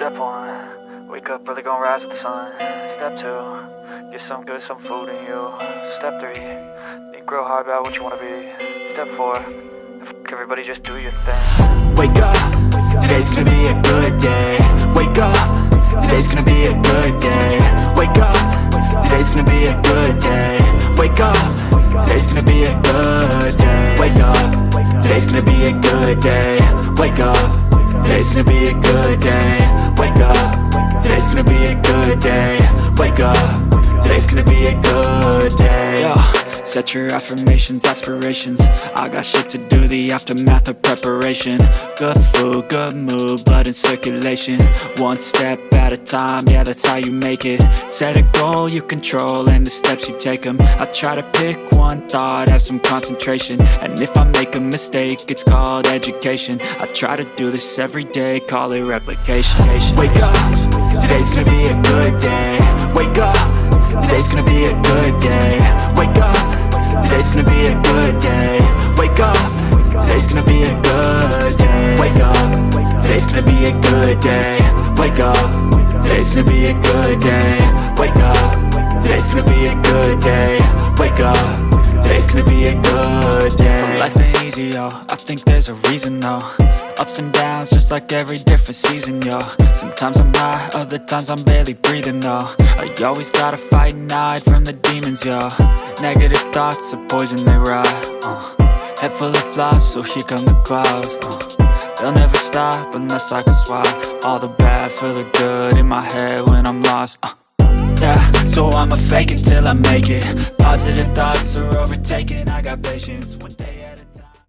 Step 1, wake up early, gonna rise with the sun. Step 2, get some good, some food in you. Step 3, think real hard about what you wanna be. Step 4, fuck everybody, just do your thing. Wake up, today's gonna be a good day. Wake up, today's gonna be a good day. Wake up, today's gonna be a good day. Wake up, today's gonna be a good day. Wake up, today's gonna be a good day. Wake up, today's gonna be a good day. Wake up, today's gonna be a good day. Wake up, today's gonna be a good day. Yo, set your affirmations, aspirations. I got shit to do, the aftermath of preparation. Good food, good mood, blood in circulation. One step at a time, yeah, that's how you make it. Set a goal you control and the steps you take them. I try to pick one thought, have some concentration. And if I make a mistake, it's called education. I try to do this every day, call it replication. Wake up, today's gonna be a good day. Wake up, today's gonna be a good day. Wake up, today's gonna be a good day. Wake up, today's gonna be a good day. Wake up, today's gonna be a good day. Wake up, today's gonna be a good day. Wake up, today's gonna be a good day. Wake up, today's gonna be a good day. So life ain't easy, yo, I think there's a reason though. Ups and downs, just like every different season, yo. Sometimes I'm high, other times I'm barely breathing, though. I always gotta fight and hide from the demons, yo. Negative thoughts are poison, they ride, Head full of flies, so here come the clouds, They'll never stop unless I can swap all the bad for the good in my head when I'm lost, Yeah, so I'ma fake it till I make it. Positive thoughts are overtaken, I got patience. One day